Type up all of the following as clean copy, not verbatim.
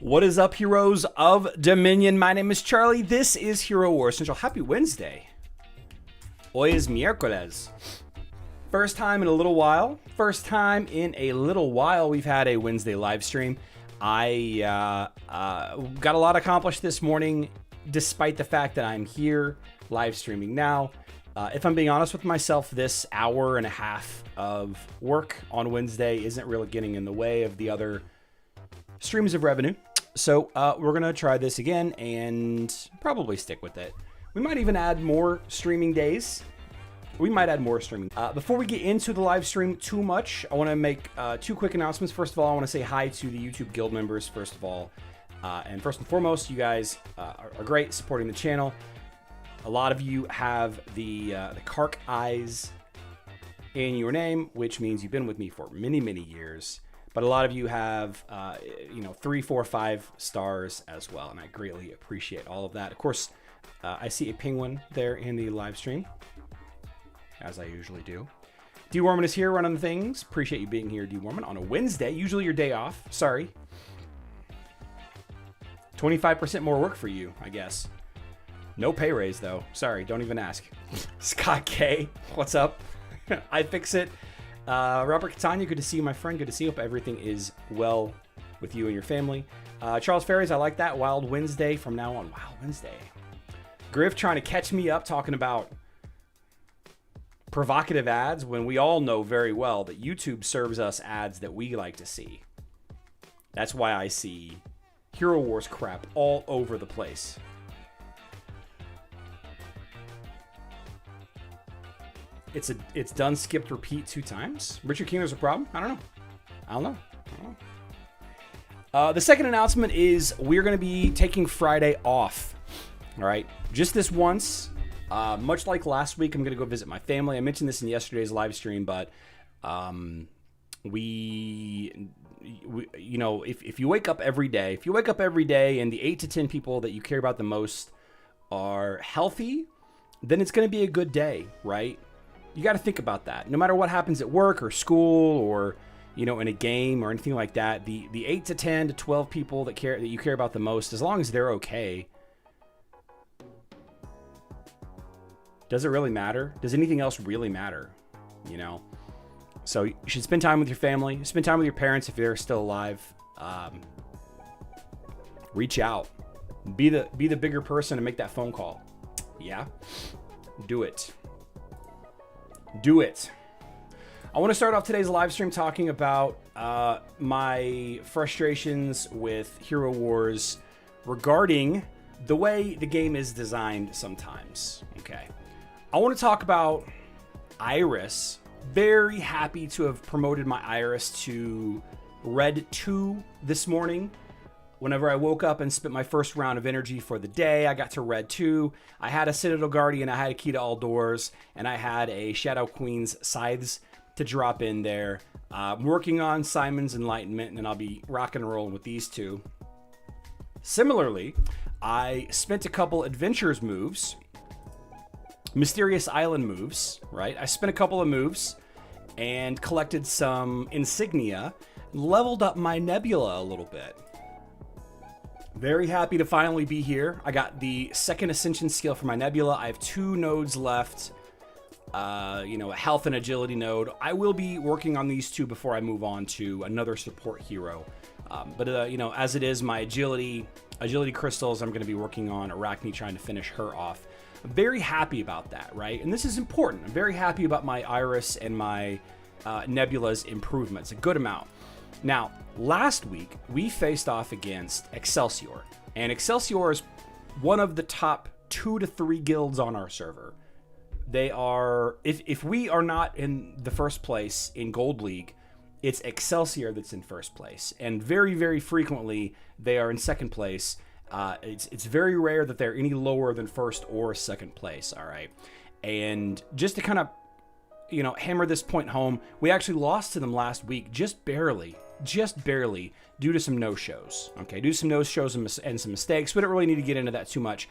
What is up, heroes of Dominion? My name is Charlie. This is Hero Wars Central. Happy Wednesday. Hoy es miércoles. First time in a little while. We've had a Wednesday live stream. I got a lot accomplished this morning, despite the fact that I'm here live streaming now. If I'm being honest with myself, this hour and a half of work on Wednesday isn't really getting in the way of the other streams of revenue. So we're going to try this again and probably stick with it. We might even add more streaming days. Before we get into the live stream too much, I want to make two quick announcements. First of all, I want to say hi to the YouTube Guild members, first of all. And first and foremost, you guys are great supporting the channel. A lot of you have the Kark eyes in your name, which means you've been with me for many, many years. But a lot of you have, 3, 4, 5 stars as well, and I greatly appreciate all of that. Of course, I see a penguin there in the live stream, as I usually do. D Warman is here running things. Appreciate you being here, D Warman, on a Wednesday, usually your day off. Sorry. 25% more work for you, I guess. No pay raise, though. Sorry, don't even ask. Scott K, what's up? I fix it. Robert Catania, good to see you, my friend. Good to see you. Hope everything is well with you and your family. Charles Ferries, I like that. Wild Wednesday from now on. Wild Wednesday. Griff trying to catch me up talking about provocative ads when we all know very well that YouTube serves us ads that we like to see. That's why I see Hero Wars crap all over the place. It's done, skipped, repeat 2 times. Richard King, there's a problem? I don't know. The second announcement is we're going to be taking Friday off. All right, just this once. Much like last week, I'm going to go visit my family. I mentioned this in yesterday's live stream, but if you wake up every day, and the 8 to 10 people that you care about the most are healthy, then it's going to be a good day, right? You got to think about that. No matter what happens at work or school or, in a game or anything like that, the 8 to 10 to 12 people that you care about the most, as long as they're okay, does it really matter? Does anything else really matter? So you should spend time with your family, spend time with your parents if they're still alive. Reach out, be the bigger person and make that phone call. Yeah, do it. I want to start off today's live stream talking about my frustrations with Hero Wars regarding the way the game is designed sometimes. Okay. I want to talk about Iris. Very happy to have promoted my Iris to Red 2 this morning. Whenever I woke up and spent my first round of energy for the day, I got to Red 2. I had a Citadel Guardian, I had a Key to All Doors, and I had a Shadow Queen's Scythes to drop in there. I'm working on Simon's Enlightenment, and then I'll be rock and rolling with these two. Similarly, I spent a couple Adventures moves, Mysterious Island moves, right? I spent a couple of moves and collected some Insignia, leveled up my Nebula a little bit. Very happy to finally be here. I got the second Ascension skill for my Nebula. I have 2 nodes left, a health and agility node. I will be working on these 2 before I move on to another support hero. As it is, my agility crystals, I'm going to be working on Arachne, trying to finish her off. I'm very happy about that, right? And this is important. I'm very happy about my Iris and my Nebula's improvements, a good amount. Now, last week, we faced off against Excelsior. And Excelsior is one of the top 2 to 3 guilds on our server. They are, if we are not in the first place in Gold League, it's Excelsior that's in first place. And very, very frequently, they are in second place. It's very rare that they're any lower than first or second place, all right? And just to kind of, hammer this point home, we actually lost to them last week, just barely, due to some no-shows, okay? Due to some no-shows and some mistakes. We don't really need to get into that too much.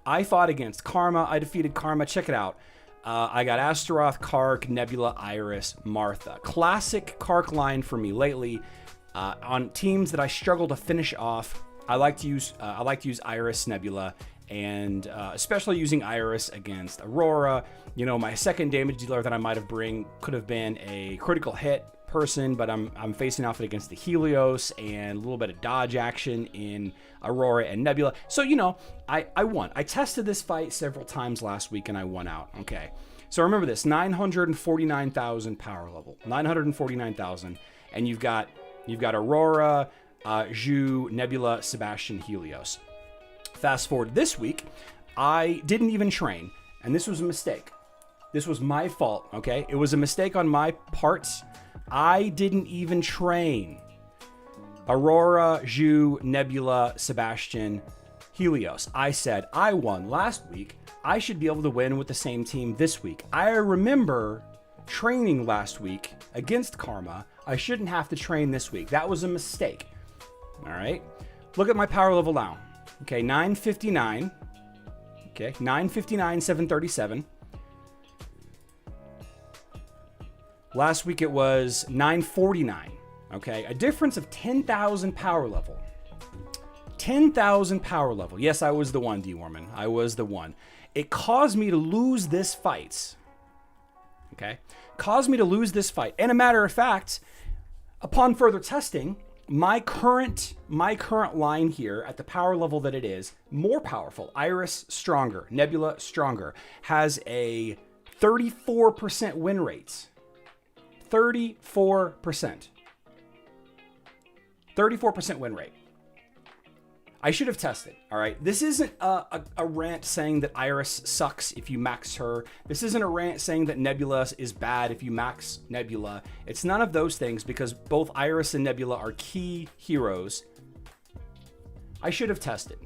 I fought against Karma. I defeated Karma. Check it out. I got Astaroth, Kark, Nebula, Iris, Martha. Classic Kark line for me lately. On teams that I struggle to finish off, I like to use Iris Nebula, and especially using Iris against Aurora. You know, my second damage dealer that I might have could have been a critical hit person, but I'm facing off against the Helios and a little bit of dodge action in Aurora and Nebula. So, you know, I won. I tested this fight several times last week and I won out. Okay. So remember this, 949,000 power level, 949,000. And you've got Aurora, Zhu, Nebula, Sebastian, Helios. Fast forward this week, I didn't even train, and this was a mistake. This was my fault, okay? It was a mistake on my part. I didn't even train. Aurora, Zhu, Nebula, Sebastian, Helios. I said, I won last week. I should be able to win with the same team this week. I remember training last week against Karma. I shouldn't have to train this week. That was a mistake. All right. Look at my power level now. Okay, 959. Okay, 959, 737. Last week it was 949. Okay, a difference of 10,000 power level. 10,000 power level. Yes, I was the one, D. Warman. I was the one. It caused me to lose this fight. Okay, caused me to lose this fight. And a matter of fact, upon further testing, my current line here at the power level that it is, more powerful. Iris stronger, Nebula stronger, has a 34% win rate. 34%. 34% win rate. I should have tested, all right? This isn't a rant saying that Iris sucks if you max her. This isn't a rant saying that Nebula is bad if you max Nebula. It's none of those things because both Iris and Nebula are key heroes. I should have tested.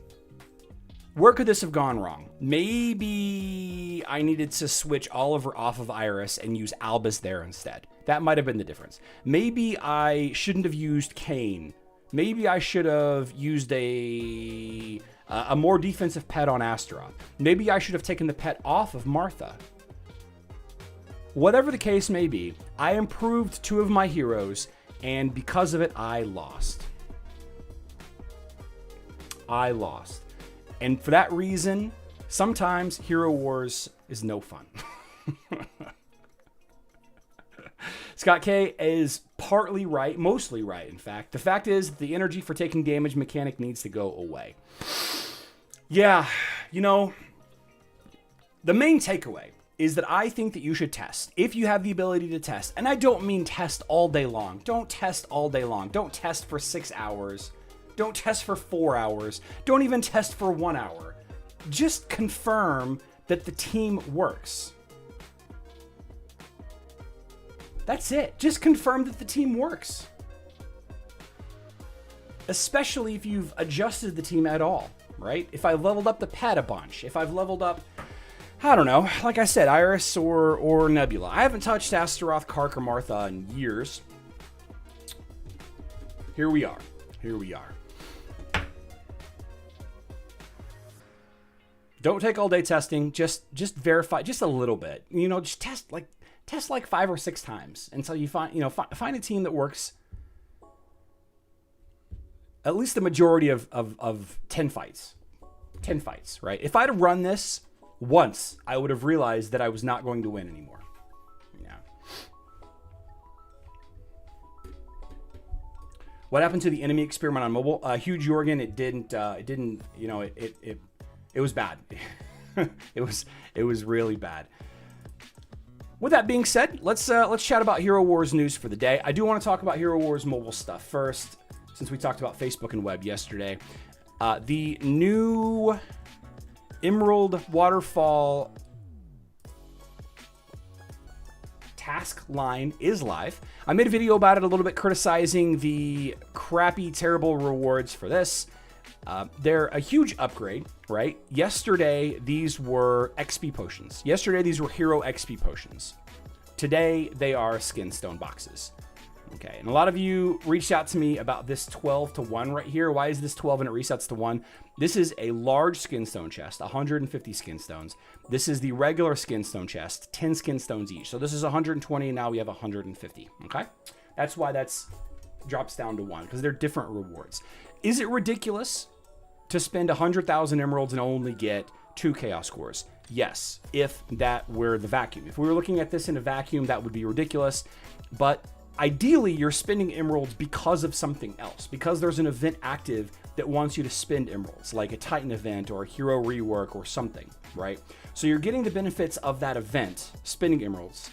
Where could this have gone wrong? Maybe I needed to switch Oliver off of Iris and use Albus there instead. That might have been the difference. Maybe I shouldn't have used Kane. Maybe I should have used a more defensive pet on Astaroth. Maybe I should have taken the pet off of Martha. Whatever the case may be, I improved two of my heroes, and because of it, I lost. I lost. And for that reason, sometimes Hero Wars is no fun. Scott K is partly right, mostly right, in fact. The fact is, the energy for taking damage mechanic needs to go away. Yeah, you know, the main takeaway is that I think that you should test. If you have the ability to test, and I don't mean test all day long. Don't test all day long. Don't test for 6 hours. Don't test for 4 hours. Don't even test for 1 hour. Just confirm that the team works. That's it. Just confirm that the team works. Especially if you've adjusted the team at all, right? If I've leveled up the pet a bunch, if I've leveled up, I don't know, like I said, Iris or Nebula. I haven't touched Astaroth, Kark, or Martha in years. Here we are. Here we are. Don't take all day testing. Just verify just a little bit. You know, just test like 5 or 6 times until you find a team that works at least the majority of 10 fights. 10 fights, right? If I'd have run this once, I would have realized that I was not going to win anymore. Yeah. What happened to the enemy experiment on mobile? Huge Jorgen, it didn't, you know, it was bad. it was really bad. With that being said, let's chat about Hero Wars news for the day. I do want to talk about Hero Wars mobile stuff first, since we talked about Facebook and web yesterday. The new Emerald Waterfall task line is live. I made a video about it a little bit, criticizing the crappy, terrible rewards for this. They're a huge upgrade, right? Yesterday, these were XP potions. Yesterday, these were hero XP potions. Today, they are skin stone boxes. Okay, and a lot of you reached out to me about this 12 to 1 right here. Why is this 12 and it resets to 1? This is a large skin stone chest, 150 skin stones. This is the regular skin stone chest, 10 skin stones each. So this is 120, and now we have 150, okay? That's why that's drops down to 1, because they're different rewards. Is it ridiculous to spend 100,000 emeralds and only get 2 chaos cores? Yes, if that were the vacuum. If we were looking at this in a vacuum, that would be ridiculous. But ideally, you're spending emeralds because of something else, because there's an event active that wants you to spend emeralds, like a Titan event or a hero rework or something, right? So you're getting the benefits of that event, spending emeralds,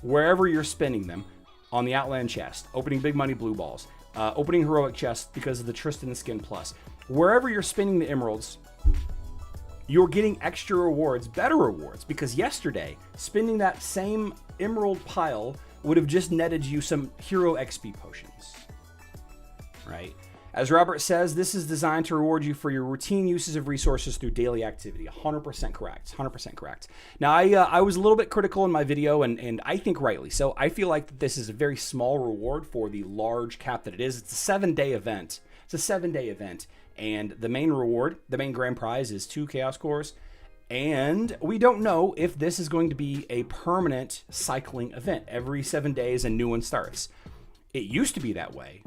wherever you're spending them, on the Outland chest, opening big money blue balls, opening heroic chests because of the Tristan Skin Plus. Wherever you're spending the emeralds, you're getting extra rewards, better rewards, because yesterday, spending that same emerald pile would have just netted you some hero XP potions, right? As Robert says, this is designed to reward you for your routine uses of resources through daily activity. 100% correct. 100% correct. Now, I was a little bit critical in my video, and I think rightly so. I feel like this is a very small reward for the large cap that it is. It's a 7-day event. It's a 7-day event, and the main reward, the main grand prize, is 2 chaos cores. And we don't know if this is going to be a permanent cycling event. Every 7 days, a new one starts. It used to be that way.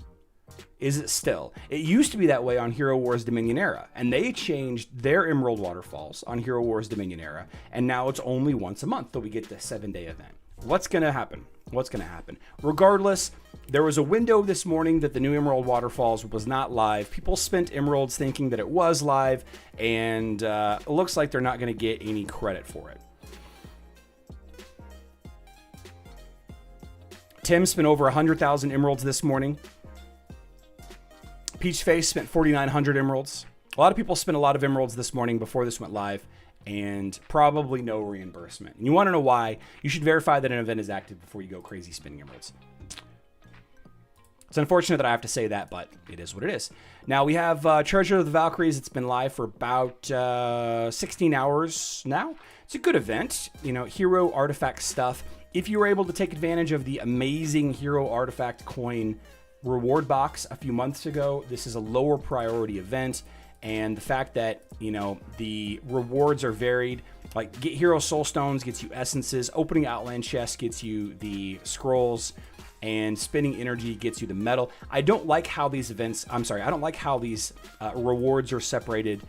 Is it still? It used to be that way on Hero Wars Dominion Era, and they changed their Emerald Waterfalls on Hero Wars Dominion Era, and now it's only once a month that we get the 7-day event. What's going to happen? What's going to happen? Regardless, there was a window this morning that the new Emerald Waterfalls was not live. People spent emeralds thinking that it was live, and it looks like they're not going to get any credit for it. Tim spent over 100,000 emeralds this morning. Peachface spent 4,900 emeralds. A lot of people spent a lot of emeralds this morning before this went live, and probably no reimbursement. And you want to know why? You should verify that an event is active before you go crazy spending emeralds. It's unfortunate that I have to say that, but it is what it is. Now we have Treasure of the Valkyries. It's been live for about 16 hours now. It's a good event, you know, hero artifact stuff. If you were able to take advantage of the amazing hero artifact coin reward box a few months ago, this is a lower priority event. And the fact that, you know, the rewards are varied, like get hero soul stones gets you essences, opening Outland chest gets you the scrolls, and spending energy gets you the metal. I don't like how these events, I don't like how these rewards are separated.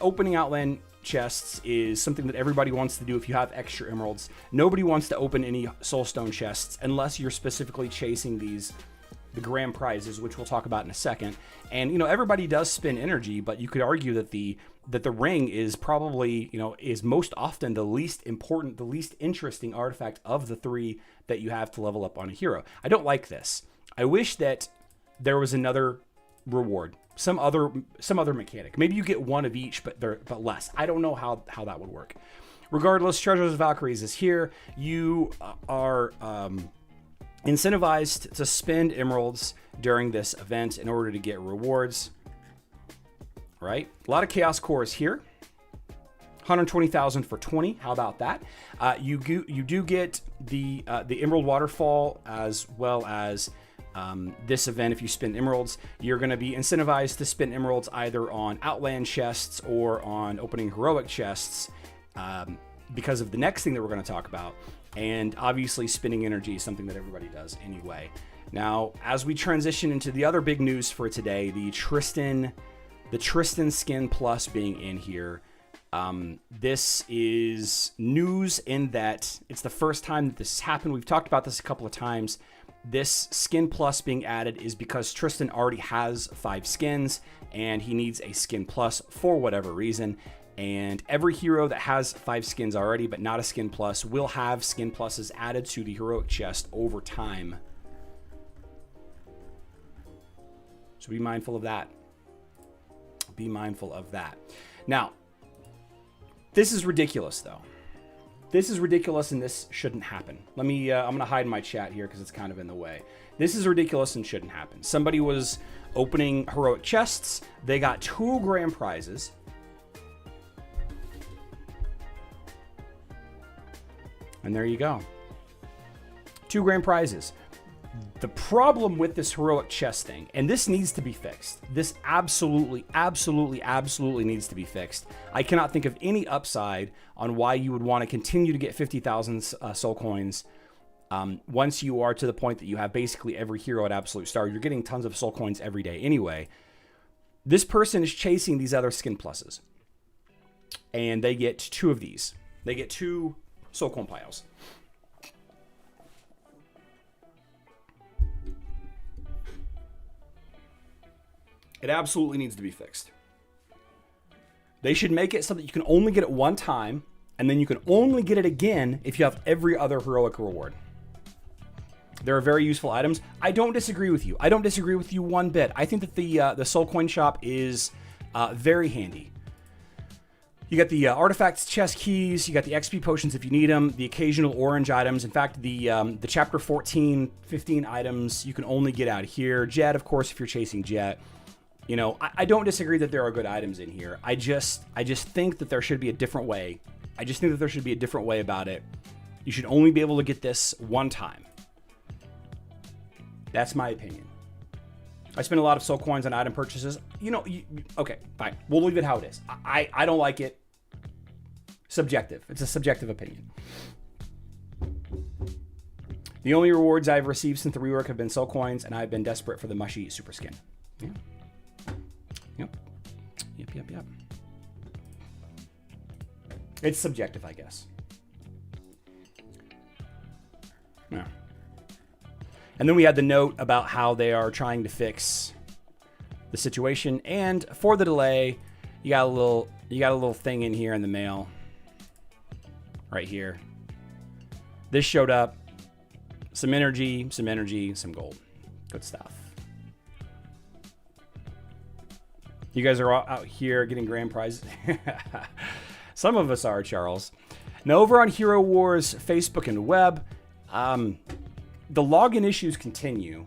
Opening Outland chests is something that everybody wants to do if you have extra emeralds. Nobody wants to open any soulstone chests unless you're specifically chasing the grand prizes, which we'll talk about in a second. And, you know, everybody does spend energy, but you could argue that the ring is probably, you know, is most often the least important, the least interesting artifact of the 3 that you have to level up on a hero. I don't like this. I wish that there was another reward, some other mechanic. Maybe you get one of each, but less. I don't know how that would work. Regardless, Treasures of Valkyries is here. You are incentivized to spend emeralds during this event in order to get rewards, right? A lot of chaos cores here. 120,000 for 20. How about that? You do get the Emerald Waterfall as well as this event. If you spend emeralds, you're going to be incentivized to spend emeralds either on Outland chests or on opening heroic chests because of the next thing that we're going to talk about. And obviously spending energy is something that everybody does anyway. Now, as we transition into the other big news for today, the Tristan Skin Plus being in here. This is news in that it's the first time that this has happened. We've talked about this a couple of times. This Skin Plus being added is because Tristan already has 5 skins and he needs a Skin Plus for whatever reason. And every hero that has 5 skins already, but not a Skin Plus, will have Skin Pluses added to the heroic chest over time. So be mindful of that. Be mindful of that. Now, this is ridiculous, though. This is ridiculous, and this shouldn't happen. Let me, I'm going to hide my chat here because it's kind of in the way. This is ridiculous and shouldn't happen. Somebody was opening heroic chests. They got 2 grand prizes. And there you go. 2 grand prizes. The problem with this heroic chest thing, and this needs to be fixed. This absolutely needs to be fixed. I cannot think of any upside on why you would want to continue to get 50,000 soul coins once you are to the point that you have basically every hero at absolute star. You're getting tons of soul coins every day anyway. This person is chasing these other skin pluses. And they get 2 of these. They get 2 soul coin piles. It absolutely needs to be fixed. They should make it so that you can only get it one time, and then you can only get it again if you have every other heroic reward. They're very useful items. I don't disagree with you. I don't disagree with you one bit. I think that the soul coin shop is very handy. You got the artifacts, chest keys. You got the XP potions if you need them. The occasional orange items. In fact, the chapter 14, 15 items you can only get out here. Jet, of course, if you're chasing Jet. You know, I don't disagree that there are good items in here. I just think that there should be a different way. I just think that there should be a different way about it. You should only be able to get this one time. That's my opinion. I spend a lot of soul coins on item purchases. You know, okay, fine. We'll leave it how it is. I don't like it. Subjective. It's a subjective opinion. The only rewards I've received since the rework have been soul coins, and I've been desperate for the mushy super skin. Yeah. Yep. It's subjective, I guess. Yeah. And then we had the note about how they are trying to fix the situation, and for the delay, you got a little thing in here in the mail, right here. This showed up. Some energy, some gold. Good stuff. You guys are all out here getting grand prizes. Some of us are, Charles. Now, over on Hero Wars Facebook and web, the login issues continue.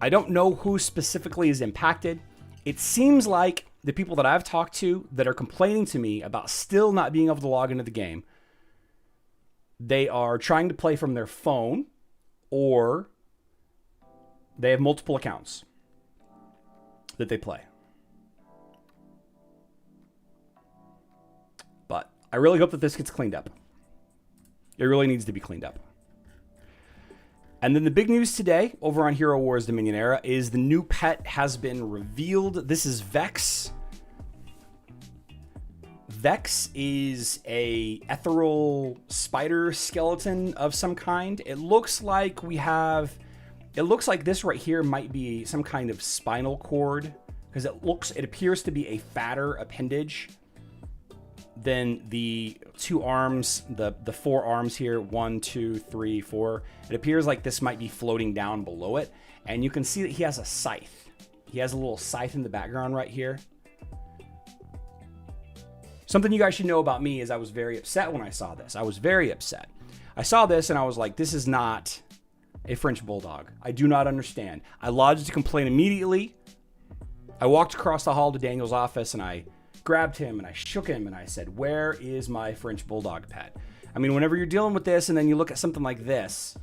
I don't know who specifically is impacted. It seems like the people that I've talked to that are complaining to me about still not being able to log into the game, they are trying to play from their phone, or they have multiple accounts that they play. But I really hope that this gets cleaned up. It really needs to be cleaned up. And then the big news today over on Hero Wars Dominion Era is the new pet has been revealed. This is Vex. Vex is a ethereal spider skeleton of some kind. It looks like this right here might be some kind of spinal cord, because it appears to be a fatter appendage than the 2 arms, the 4 arms here, 1, 2, 3, 4. It appears like this might be floating down below it, and you can see that he has a scythe. He has a little scythe in the background right here. Something you guys should know about me is I was very upset when I saw this. I was very upset. I saw this and I was like, this is not a French bulldog. I do not understand. I lodged a complaint immediately. I walked across the hall to Daniel's office and I grabbed him and I shook him and I said, where is my French bulldog pet? I mean, whenever you're dealing with this and then you look at something like this,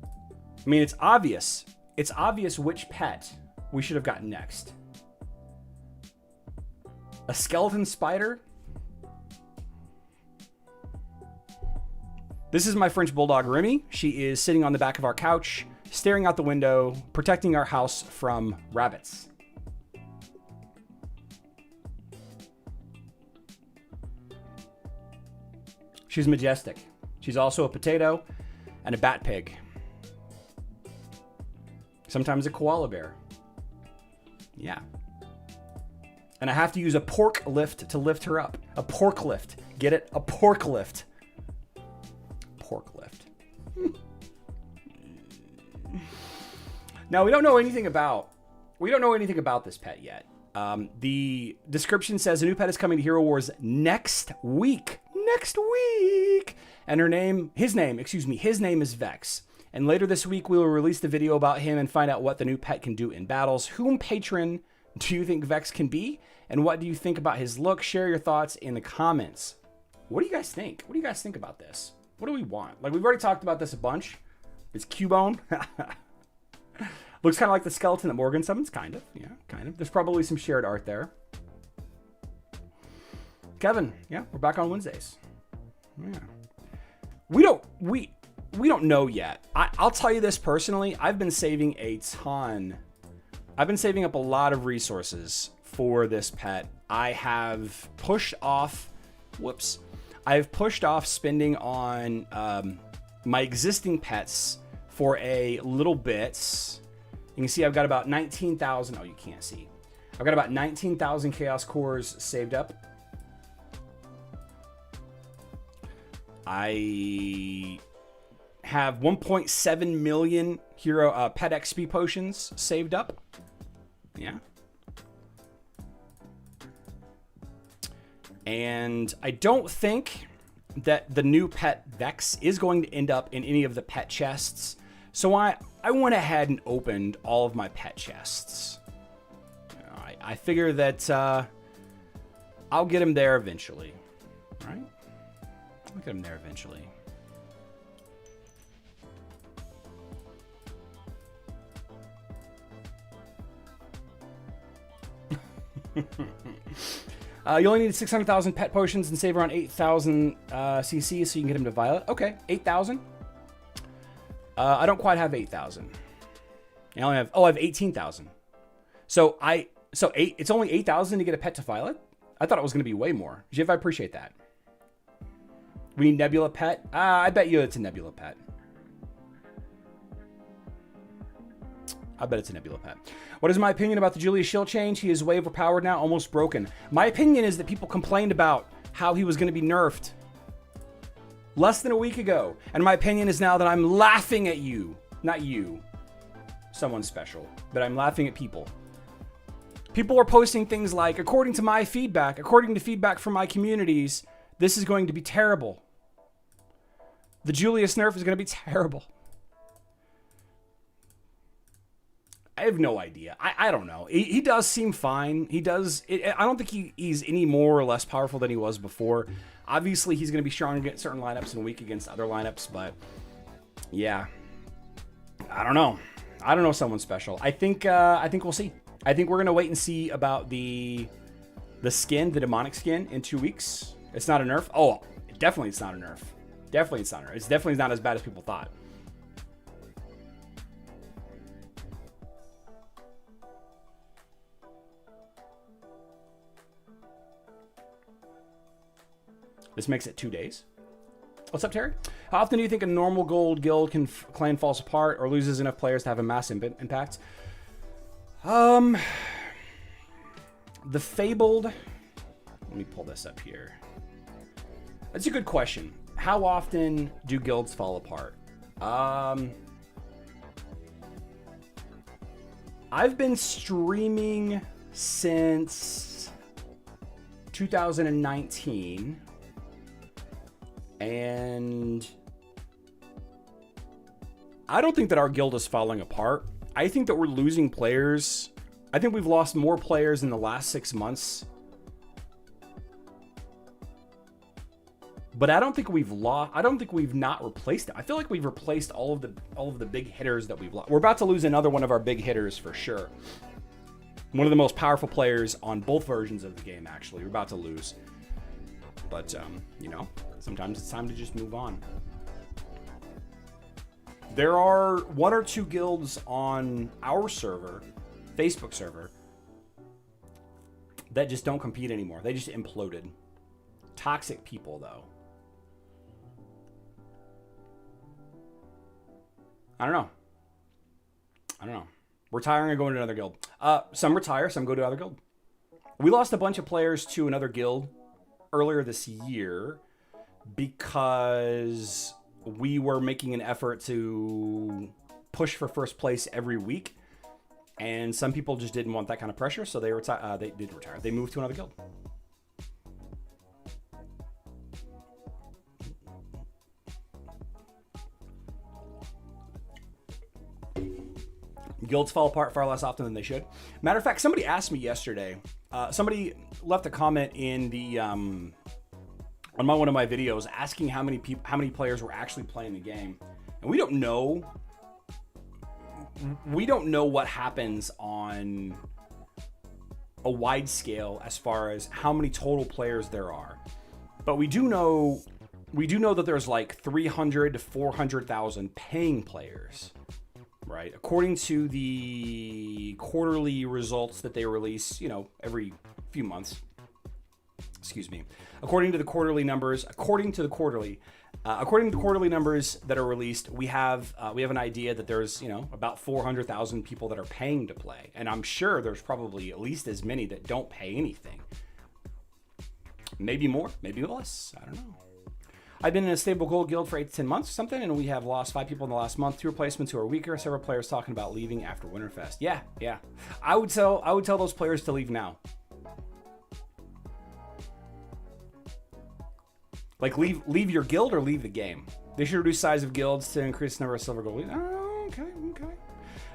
I mean, it's obvious. It's obvious which pet we should have gotten next. A skeleton spider? This is my French bulldog, Remy. She is sitting on the back of our couch, staring out the window, protecting our house from rabbits. She's majestic. She's also a potato and a bat pig. Sometimes a koala bear. Yeah. And I have to use a pork lift to lift her up. A pork lift. Get it? A pork lift. Pork lift. Now, we don't know anything about this pet yet. The description says a new pet is coming to Hero Wars next week. And his name is Vex. And later this week, we will release the video about him and find out what the new pet can do in battles. Whom patron do you think Vex can be? And what do you think about his look? Share your thoughts in the comments. What do you guys think? What do you guys think about this? What do we want? Like, we've already talked about this a bunch. It's Cubone. Looks kind of like the skeleton that Morgan summons. Kind of. Yeah, kind of. There's probably some shared art there. Kevin. Yeah, we're back on Wednesdays. Yeah. We we don't know yet. I'll tell you this personally. I've been saving a ton. I've been saving up a lot of resources for this pet. I have pushed off, I've pushed off spending on my existing pets for a little bit. You can see I've got about 19,000. Oh, you can't see. I've got about 19,000 Chaos Cores saved up. I have 1.7 million hero pet XP potions saved up. Yeah. And I don't think that the new pet Vex is going to end up in any of the pet chests. So I went ahead and opened all of my pet chests. I figure that I'll get him there eventually. Right? I'll get him there eventually. You only need 600,000 pet potions and save around 8,000 CC so you can get him to Violet. Okay, 8,000. I don't quite have 8,000. I only have, I have 18,000. So it's only 8,000 to get a pet to Violet? I thought it was going to be way more. Jiv, I appreciate that. We need Nebula pet? I bet you it's a Nebula pet. I bet it's a Nebula pet. What is my opinion about the Julius Shield change? He is way overpowered now, almost broken. My opinion is that people complained about how he was going to be nerfed less than a week ago. And my opinion is now that I'm laughing at you. Not you. Someone special. But I'm laughing at people. People are posting things like, according to my feedback, according to feedback from my communities, this is going to be terrible. The Julius nerf is going to be terrible. I have no idea. I don't know. He does seem fine. He does. I don't think he's any more or less powerful than he was before. Obviously, he's going to be strong against certain lineups and weak against other lineups. But yeah, I don't know. I don't know someone special. I think we'll see. I think we're going to wait and see about the skin, the demonic skin, in 2 weeks. It's not a nerf. Oh, definitely it's not a nerf. Definitely it's not a nerf. It's definitely not as bad as people thought. This makes it 2 days. What's up, Terry? How often do you think a normal gold guild clan falls apart or loses enough players to have a mass impact? The Fabled... Let me pull this up here. That's a good question. How often do guilds fall apart? I've been streaming since 2019. And I don't think that our guild is falling apart. I think that we're losing players. I think we've lost more players in the last 6 months. But I don't think we've lost. I don't think we've not replaced them. I feel like we've replaced all of the big hitters that we've lost. We're about to lose another one of our big hitters for sure. One of the most powerful players on both versions of the game, actually. We're about to lose. But, you know, sometimes it's time to just move on. There are 1 or 2 guilds on our server, Facebook server, that just don't compete anymore. They just imploded. Toxic people, though. I don't know. Retiring or going to another guild. Some retire, some go to another guild. We lost a bunch of players to another guild earlier this year because we were making an effort to push for first place every week, and some people just didn't want that kind of pressure, so they did retire. They moved to another guild. Guilds fall apart far less often than they should. Matter of fact, somebody asked me yesterday. Somebody left a comment in the on one of my videos asking how many players were actually playing the game, and we don't know. We don't know what happens on a wide scale as far as how many total players there are, but we do know we do know that there's like 300 to 400,000 paying players, right? According to the quarterly results that they release, every few months. Excuse me. According to the quarterly numbers that are released, we have an idea that there's about 400,000 people that are paying to play, and I'm sure there's probably at least as many that don't pay anything. Maybe more, maybe less. I don't know. I've been in a stable gold guild for 8 to 10 months or something, and we have lost 5 people in the last month. 2 replacements who are weaker. Several players talking about leaving after Winterfest. Yeah. I would tell those players to leave now. Like leave your guild or leave the game. They should reduce size of guilds to increase the number of silver gold. Oh, okay.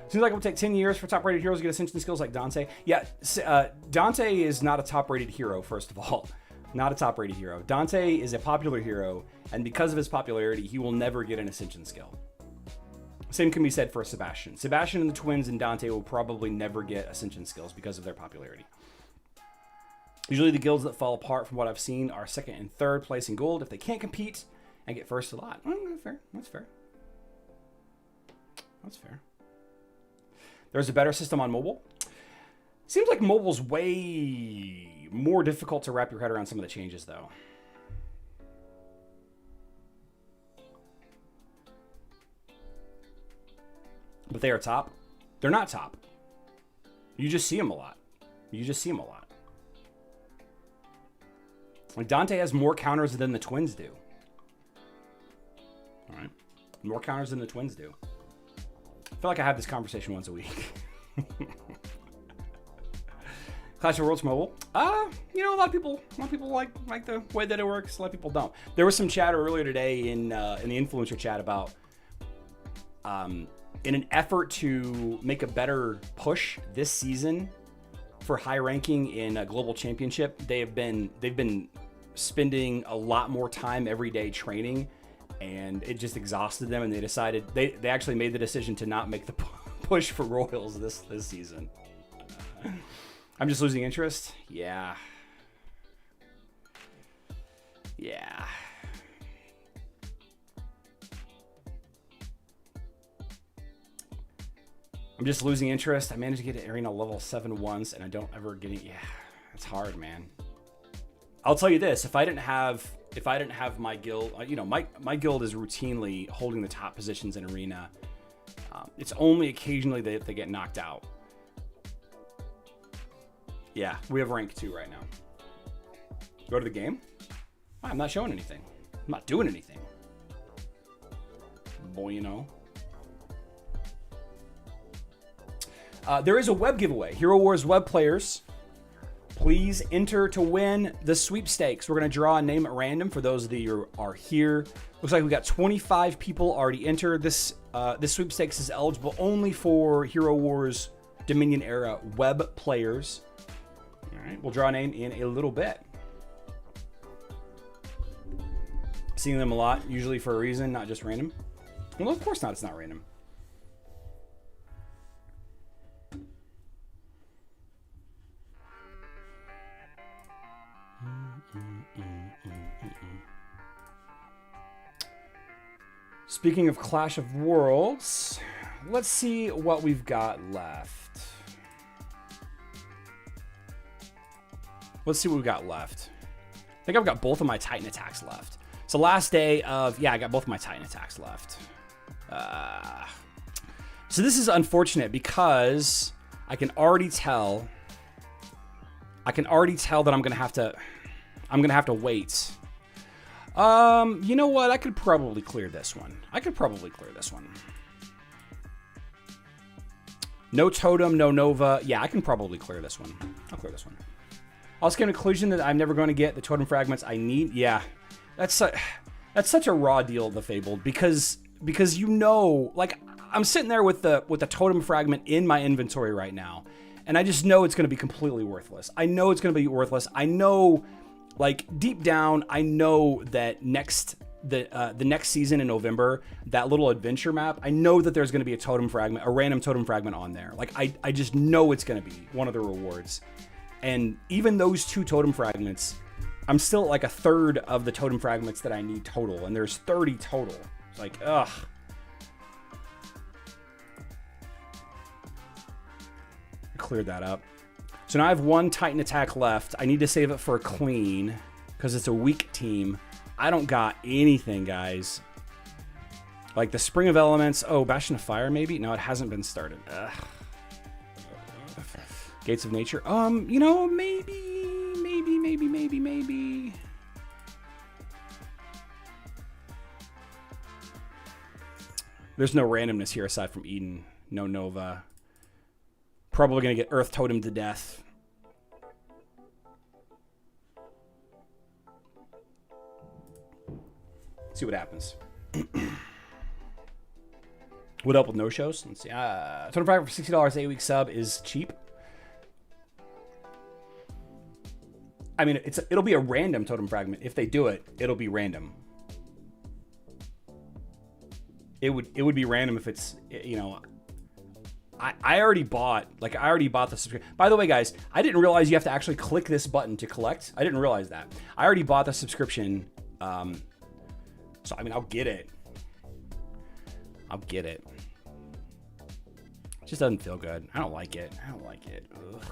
Seems like it will take 10 years for top-rated heroes to get ascension skills like Dante. Yeah, Dante is not a top-rated hero, first of all. Not a top-rated hero. Dante is a popular hero, and because of his popularity, he will never get an ascension skill. Same can be said for Sebastian. Sebastian and the twins and Dante will probably never get ascension skills because of their popularity. Usually the guilds that fall apart from what I've seen are second and third place in gold if they can't compete and get first a lot. Fair. That's fair. There's a better system on mobile. Seems like mobile's way more difficult to wrap your head around some of the changes, though. But they are top. They're not top. You just see them a lot. Like Dante has more counters than the twins do. All right. More counters than the twins do. I feel like I have this conversation once a week. Clash of Worlds mobile. A lot of people like the way that it works. A lot of people don't. There was some chatter earlier today in the influencer chat about in an effort to make a better push this season for high ranking in a global championship, they've been spending a lot more time every day training, and it just exhausted them, and they decided they actually made the decision to not make the push for Royals this season. I'm just losing interest. Yeah. I'm just losing interest. I managed to get to Arena level 7 once, and I don't ever get it. Yeah, it's hard, man. I'll tell you this: if I didn't have my guild, my guild is routinely holding the top positions in Arena. It's only occasionally that they get knocked out. Yeah, we have rank 2 right now. Go to the game. I'm not showing anything. I'm not doing anything. Boy, There is a web giveaway. Hero Wars web players, please enter to win the sweepstakes. We're going to draw a name at random for those of you who are here. Looks like we got 25 people already entered. This sweepstakes is eligible only for Hero Wars Dominion era web players. All right, we'll draw a name in a little bit. Seeing them a lot, usually for a reason, not just random. Well, of course not. It's not random. Speaking of Clash of Worlds, let's see what we've got left. I think I've got both of my Titan attacks left. So last day of, I got both of my Titan attacks left. So this is unfortunate because I can already tell that I'm gonna have to wait. You know what? I could probably clear this one. No Totem, no Nova. Yeah, I can probably clear this one. I'll clear this one. I was came to the conclusion that I'm never going to get the Totem fragments I need. Yeah, that's such a raw deal, the Fabled, because like I'm sitting there with the Totem fragment in my inventory right now, and I just know it's going to be completely worthless. I know it's going to be worthless. I know. Like deep down, I know that the next season in November, that little adventure map, I know that there's going to be a random totem fragment on there. Like I just know it's going to be one of the rewards. And even those 2 totem fragments I'm still at like a third of the totem fragments that I need total, and there's 30 total. It's like, ugh. Cleared that up. So now I have 1 Titan attack left. I need to save it for a clean because it's a weak team. I don't got anything, guys. Like the Spring of Elements. Oh, Bastion of Fire, maybe? No, it hasn't been started. Ugh. Gates of Nature. You know, maybe. There's no randomness here aside from Eden. No Nova. Probably going to get Earth Totem to death. See what happens. Would help with no shows. Let's see. Totem Fragment for $60 8-week sub is cheap. I mean, it'll be a random Totem Fragment. If they do it, it'll be random. It would be random if it's, you know. I already bought the subscription. By the way, guys, I didn't realize you have to actually click this button to collect. I didn't realize that. I already bought the subscription. So, I mean, I'll get it. It just doesn't feel good. I don't like it. Ugh.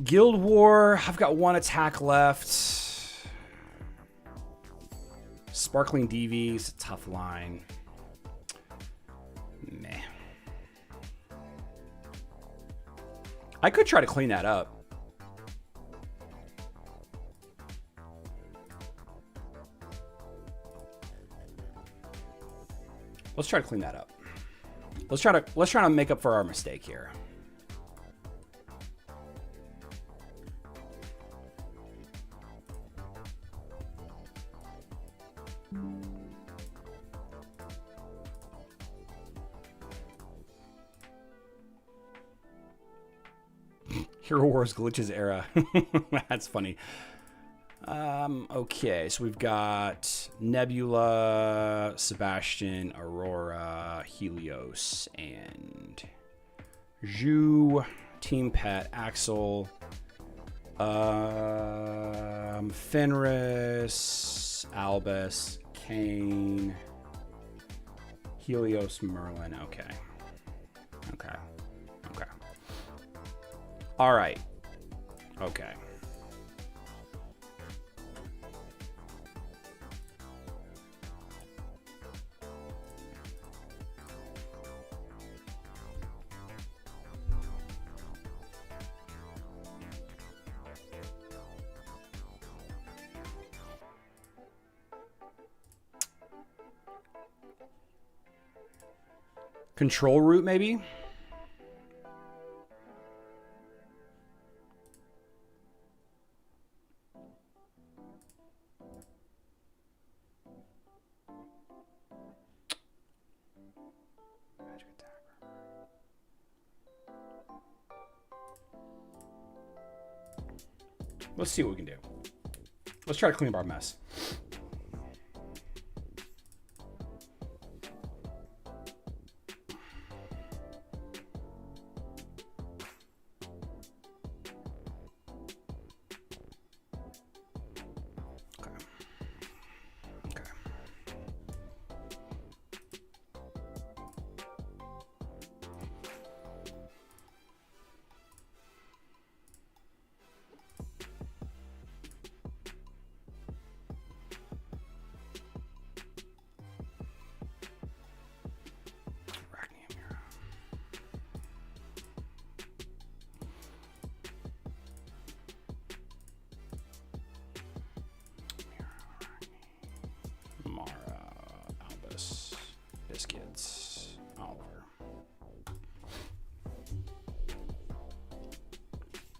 Guild War. I've got 1 attack left. Sparkling DV is a tough line. Meh. I could try to clean that up. Let's try to clean that up. Let's try to make up for our mistake here. Hero Wars glitches era. That's funny. Okay, so we've got Nebula, Sebastian, Aurora, Helios, and Zhu, Team Pet, Axel, Fenris, Albus, Kane, Helios, Merlin. Okay. All right. Okay. Control route, maybe? Let's see what we can do. Let's try to clean up our mess.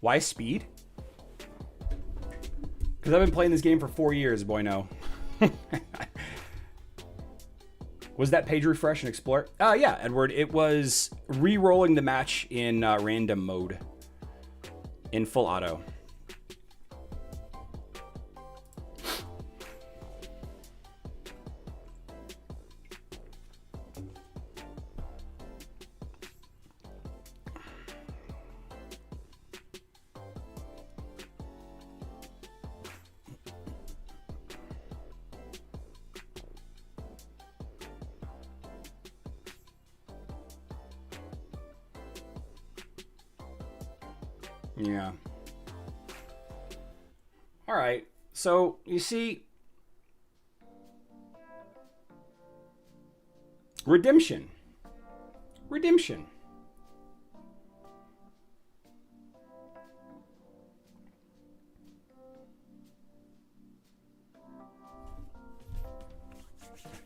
Why speed? Because I've been playing this game for 4 years, boy, no. Was that page refresh and explore? Yeah, Edward. It was re-rolling the match in random mode. In full auto. Yeah. All right. So you see, redemption. Redemption.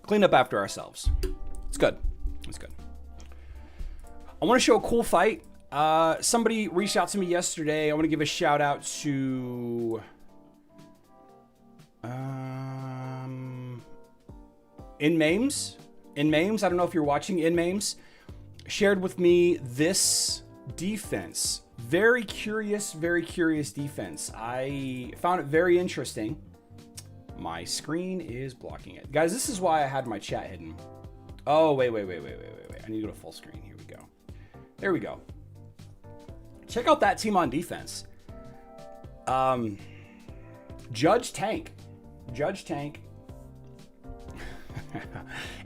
Clean up after ourselves. It's good. It's good. I want to show a cool fight. Somebody reached out to me yesterday. I want to give a shout out to InMames. InMames, I don't know if you're watching. InMames shared with me this defense. Very curious defense. I found it very interesting. My screen is blocking it. Guys, this is why I had my chat hidden. Oh, wait. I need to go to full screen. Here we go. There we go. Check out that team on defense. Judge Tank.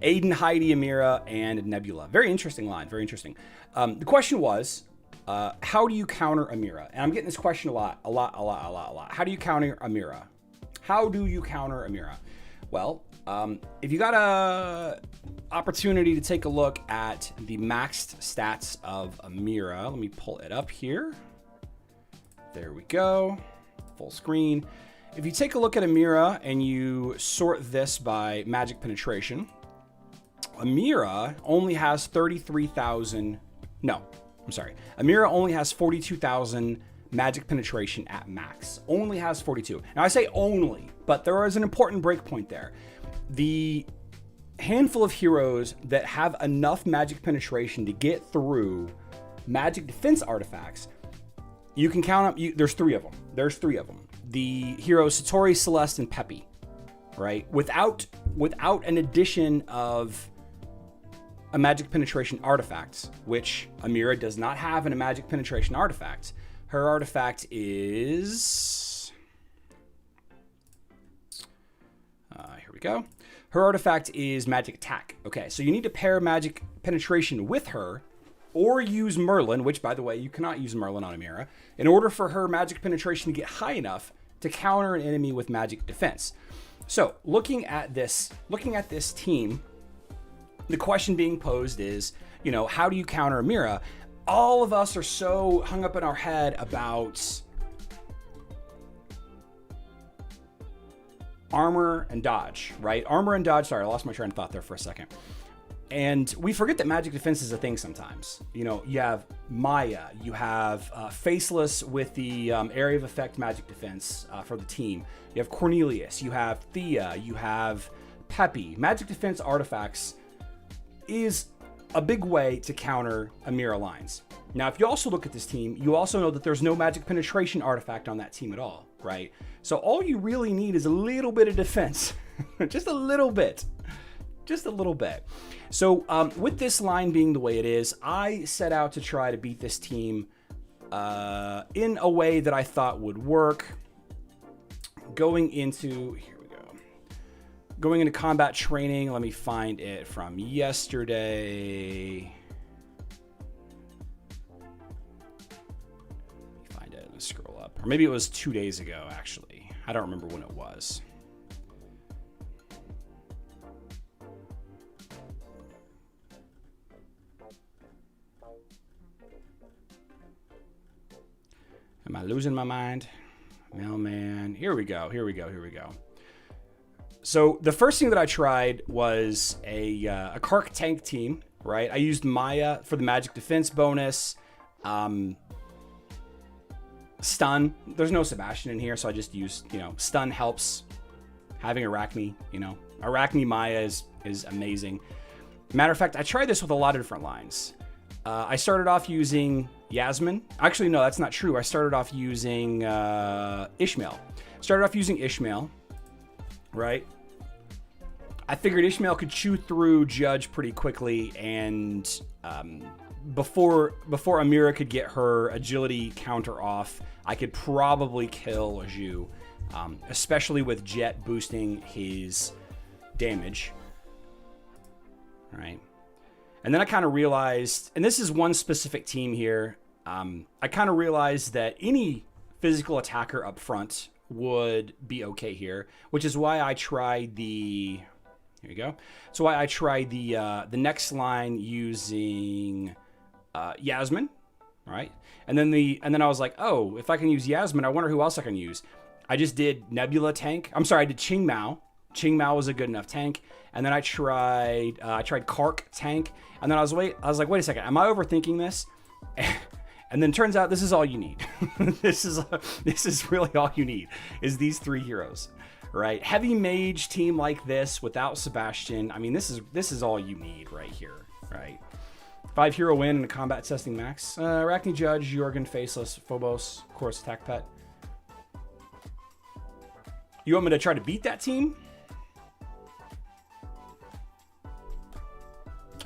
Aiden, Heidi, Amira, and Nebula. Very interesting line. Very interesting. The question was, how do you counter Amira? And I'm getting this question a lot. How do you counter Amira? Well, if you got a opportunity to take a look at the maxed stats of Amira, let me pull it up here. There we go. Full screen. If you take a look at Amira and you sort this by magic penetration, Amira only has 33,000. No, I'm sorry. Amira only has 42,000 magic penetration at max. Only has 42. Now I say only, but there is an important breakpoint there. The handful of heroes that have enough magic penetration to get through magic defense artifacts, you can count up. There's three of them. The heroes Satori, Celeste, and Peppy, right? Without an addition of a magic penetration artifact, which Amira does not have in a magic penetration artifact. Her artifact is... here we go. Her artifact is Magic Attack. Okay, so you need to pair Magic Penetration with her, or use Merlin, which, by the way, you cannot use Merlin on Amira, in order for her Magic Penetration to get high enough to counter an enemy with Magic Defense. So, looking at this team, the question being posed is, how do you counter Amira? All of us are so hung up in our head about armor and dodge, right? Armor and dodge. Sorry, I lost my train of thought there for a second. And we forget that magic defense is a thing sometimes. You have Maya, you have Faceless with the area of effect magic defense for the team. You have Cornelius, you have Thea, you have Peppy. Magic defense artifacts is a big way to counter Amira lines. Now, if you also look at this team, you also know that there's no magic penetration artifact on that team at all, right? So all you really need is a little bit of defense. Just a little bit. So with this line being the way it is, I set out to try to beat this team in a way that I thought would work. Going into combat training, let me find it from yesterday. Find it, let's scroll up. Or maybe it was 2 days ago, actually. I don't remember when it was. Am I losing my mind? Mailman. Here we go. So the first thing that I tried was a Kark tank team, right? I used Maya for the magic defense bonus. Stun. There's no Sebastian in here, so I just used, stun helps. Having Arachne, Arachne Maya is amazing. Matter of fact, I tried this with a lot of different lines. I started off using Yasmin. Actually, no, that's not true. I started off using Ishmael. Right? I figured Ishmael could chew through Judge pretty quickly, and before Amira could get her agility counter off, I could probably kill Zhu, especially with Jet boosting his damage. Right? And then I kind of realized, and this is one specific team here, I kind of realized that any physical attacker up front would be okay here, which is why I tried the... Here you go. So I tried the next line using Yasmin, right? And then I was like, oh, if I can use Yasmin, I wonder who else I can use. I just did Nebula tank. I'm sorry, I did Qing Mao. Qing Mao was a good enough tank. And then I tried Kark tank. And then I was like, wait a second, am I overthinking this? And then turns out this is all you need. This is really all you need is these 3 heroes. Right, heavy mage team like this without Sebastian. I mean, this is all you need right here. Right, 5 hero win and a combat testing max. Arachne Judge, Jorgen, Faceless, Phobos, of course, Attack Pet. You want me to try to beat that team?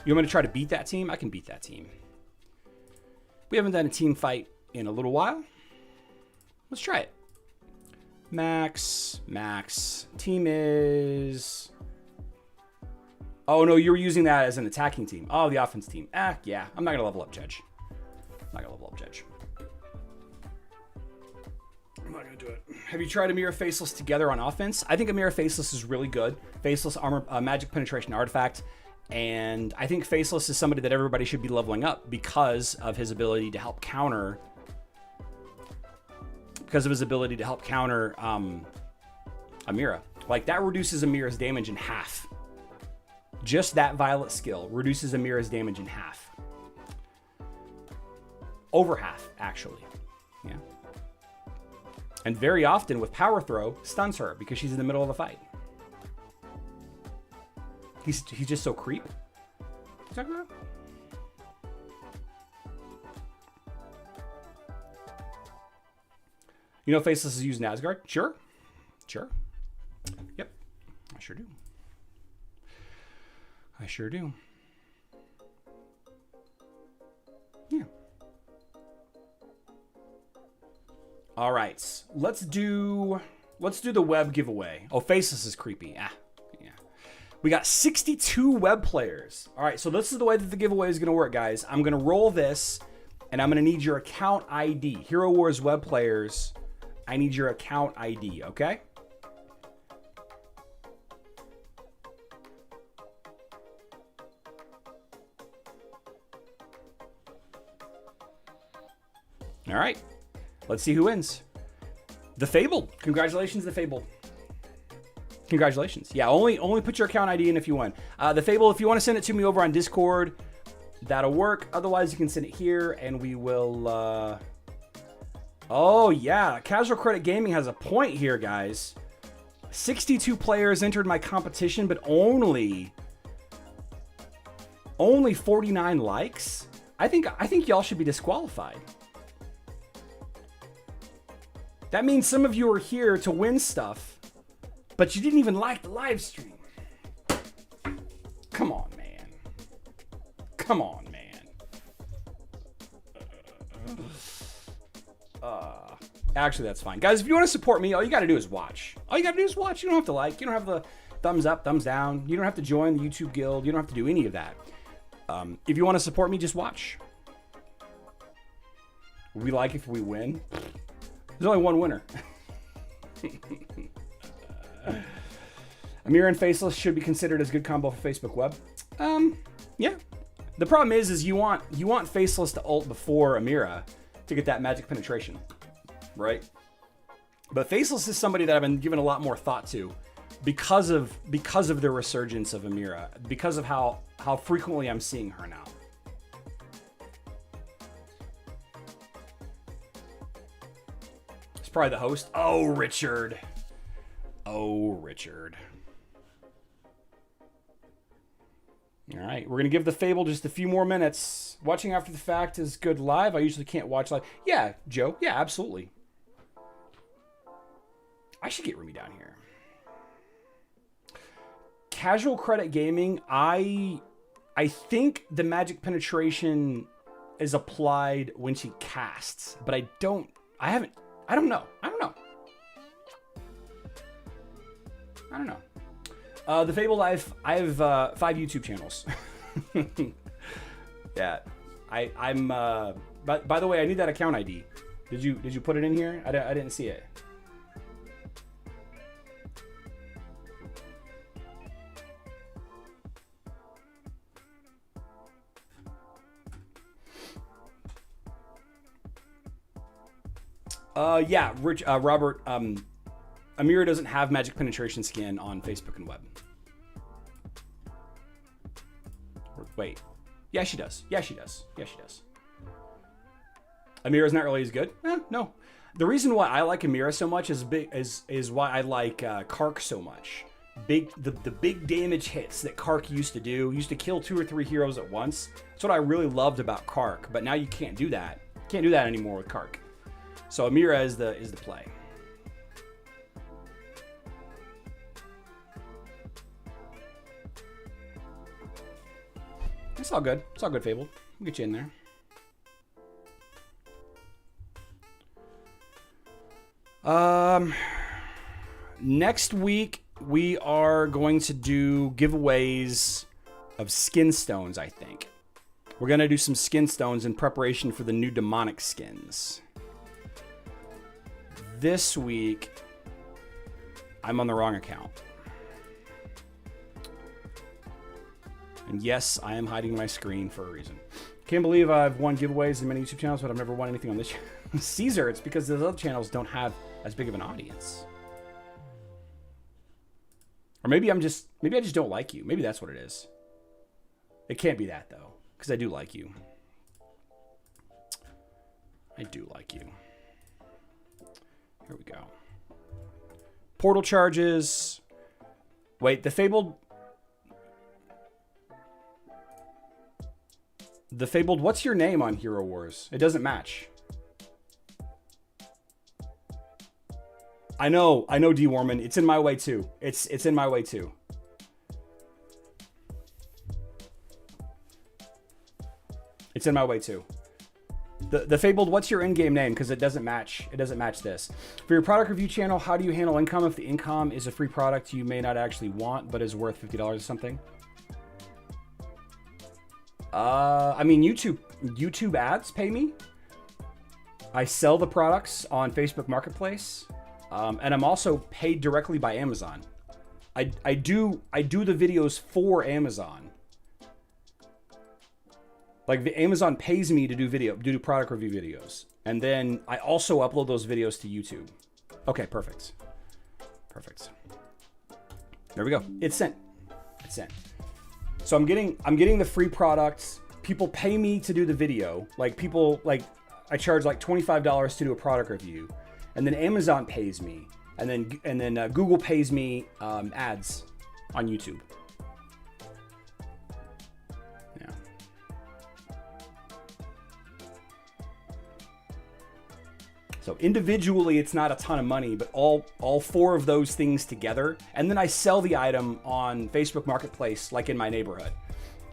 You want me to try to beat that team? I can beat that team. We haven't done a team fight in a little while. Let's try it. Max. Team is... Oh, no, you were using that as an attacking team. Oh, the offense team. Yeah. I'm not going to level up Judge. I'm not going to do it. Have you tried Amira Faceless together on offense? I think Amira Faceless is really good. Faceless armor, magic penetration artifact. And I think Faceless is somebody that everybody should be leveling up because of his ability to help counter... Amira. Like, that reduces Amira's damage in half. Just that Violet skill reduces Amira's damage in half. Over half, actually. Yeah. And very often with Power Throw, stuns her because she's in the middle of a fight. He's just so creep. What are you talking about? You know Faceless is used in Asgard? Sure. Yep. I sure do. Yeah. All right. Let's do the web giveaway. Oh, Faceless is creepy. Yeah. We got 62 web players. All right, so this is the way that the giveaway is going to work, guys. I'm going to roll this, and I'm going to need your account ID. Hero Wars web players... I need your account ID, okay? All right. Let's see who wins. The Fabled. Congratulations, The Fabled. Congratulations. Yeah, only put your account ID in if you win. The Fabled, if you want to send it to me over on Discord, that'll work. Otherwise, you can send it here, and we will... Oh, yeah. Casual Credit Gaming has a point here, guys. 62 players entered my competition, but only 49 likes? I think y'all should be disqualified. That means some of you are here to win stuff, but you didn't even like the live stream. Come on, man. Actually, that's fine. Guys, if you want to support me, all you got to do is watch. You don't have to like. You don't have the thumbs up, thumbs down. You don't have to join the YouTube guild. You don't have to do any of that. If you want to support me, just watch. We like if we win. There's only one winner. Amira and Faceless should be considered as good combo for Facebook web. Yeah. The problem is you want Faceless to ult before Amira to get that magic penetration, right? But Faceless is somebody that I've been giving a lot more thought to because of the resurgence of Amira, because of how frequently I'm seeing her now. It's probably the host. Oh, Richard. All right, we're going to give the Fable just a few more minutes. Watching after the fact is good live. I usually can't watch live. Yeah, Joe. Yeah, absolutely. I should get Remy down here. Casual Credit Gaming, I think the magic penetration is applied when she casts, but I don't know. The Fable, I have 5 YouTube channels. Yeah. I'm. By the way, I need that account ID. Did you put it in here? I didn't see it. Yeah, Robert. Amira doesn't have magic penetration skin on Facebook and web. Wait. Yeah, she does. Yeah, she does. Yeah, she does. Amira's not really as good. No. The reason why I like Amira so much is why I like Kark so much. The big damage hits that Kark used to do. Used to kill 2 or 3 heroes at once. That's what I really loved about Kark. But now you can't do that. Can't do that anymore with Kark. So Amira is the play. It's all good. It's all good, Fabled. We'll get you in there. Next week we are going to do giveaways of skin stones, I think. We're going to do some skin stones in preparation for the new demonic skins. This week, I'm on the wrong account. And yes, I am hiding my screen for a reason. Can't believe I've won giveaways in many YouTube channels, but I've never won anything on this channel. Caesar, it's because those other channels don't have as big of an audience. Or maybe I just don't like you. Maybe that's what it is. It can't be that though, because I do like you. I do like you. Here we go. Portal charges. Wait, the Fabled, what's your name on Hero Wars? It doesn't match. I know, D Warman. It's in my way too. It's in my way too. It's in my way too. The Fabled, what's your in-game name? Because it doesn't match. It doesn't match this. For your product review channel, how do you handle income if the income is a free product you may not actually want, but is worth $50 or something? I mean, YouTube ads pay me. I sell the products on Facebook Marketplace, and I'm also paid directly by Amazon. I do the videos for Amazon. Like the Amazon pays me to do product review videos, and then I also upload those videos to YouTube. Okay, perfect. Perfect. There we go. It's sent. It's sent. So I'm getting the free products. People pay me to do the video. Like I charge like $25 to do a product review, and then Amazon pays me, and then Google pays me ads on YouTube. Yeah. So individually, it's not a ton of money, but all 4 of those things together, and then I sell the item on Facebook Marketplace, like in my neighborhood.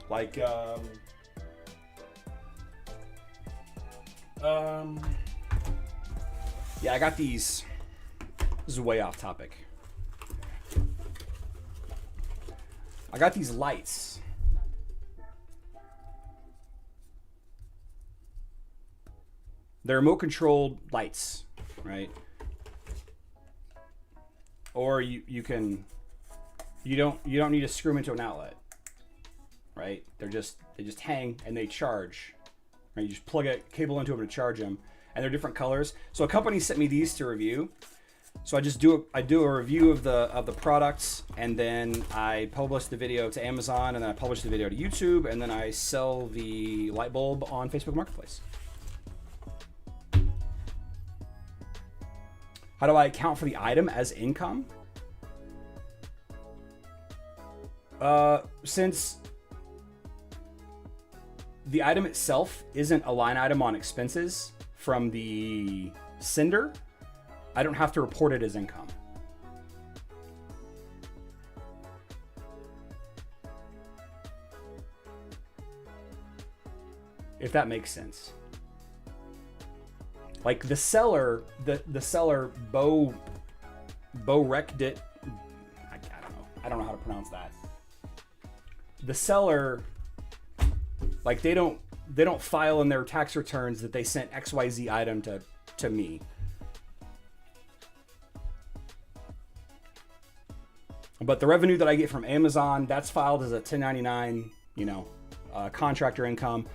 Like, yeah, I got these. This is way off topic. I got these lights. They're remote controlled lights, right? Or you don't need to screw them into an outlet, right? They just hang and they charge. Right? You just plug a cable into them to charge them, and they're different colors. So a company sent me these to review. So I do a review of the products, and then I publish the video to Amazon, and then I publish the video to YouTube, and then I sell the light bulb on Facebook Marketplace. How do I account for the item as income? Since the item itself isn't a line item on expenses from the sender, I don't have to report it as income. If that makes sense. Like the seller, the seller Bo Rekdit, I don't know how to pronounce that. The seller, like they don't they don't file in their tax returns that they sent XYZ item to me. But the revenue that I get from Amazon, that's filed as a 1099, contractor income.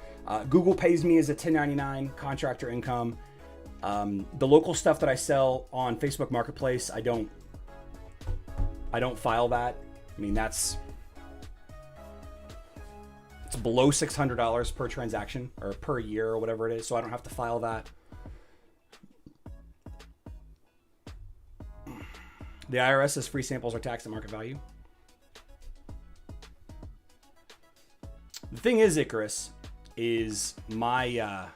Google pays me as a 1099 contractor income. The local stuff that I sell on Facebook Marketplace, I don't file that. I mean, it's below $600 per transaction or per year or whatever it is, so I don't have to file that. The IRS says free samples are taxed at market value. The thing is, Icarus, is my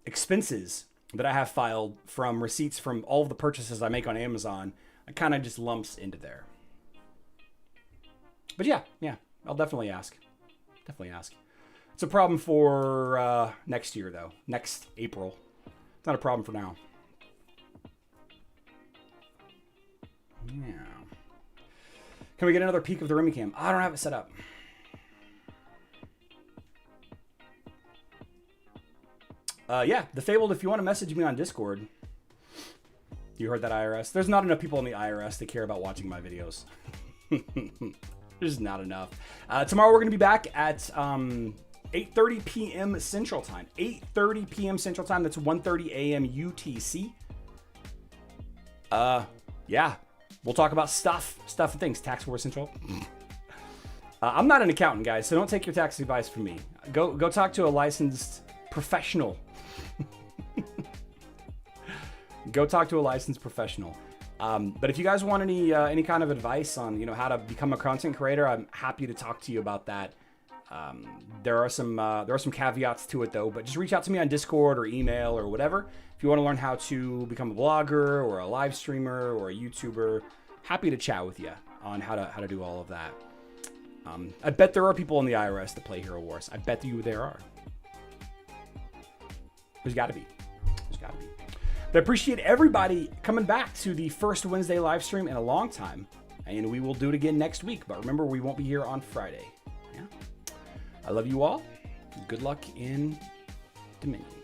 expenses that I have filed from receipts from all of the purchases I make on Amazon, I kind of just lumps into there. But yeah, I'll definitely ask. It's a problem for next year, though. Next April. It's not a problem for now. Yeah. Can we get another peek of the Remy Cam? I don't have it set up. Yeah, The Fabled, if you want to message me on Discord. You heard that, IRS? There's not enough people in the IRS that care about watching my videos. There's not enough. Tomorrow we're going to be back at 8:30 p.m. Central Time. 8:30 p.m. Central Time. That's 1:30 a.m. UTC. Yeah. We'll talk about stuff and things. Tax War Central. I'm not an accountant, guys, so don't take your tax advice from me. Go talk to a licensed professional. Go talk to a licensed professional. But if you guys want any kind of advice on how to become a content creator, I'm happy to talk to you about that. There are some caveats to it though, but just reach out to me on Discord or email or whatever. If you want to learn how to become a blogger or a live streamer or a YouTuber, happy to chat with you on how to do all of that. I bet there are people in the IRS that play Hero Wars. I bet you there are. There's got to be. But I appreciate everybody coming back to the first Wednesday live stream in a long time, and we will do it again next week. But remember, we won't be here on Friday. Yeah. I love you all. Good luck in Dominion.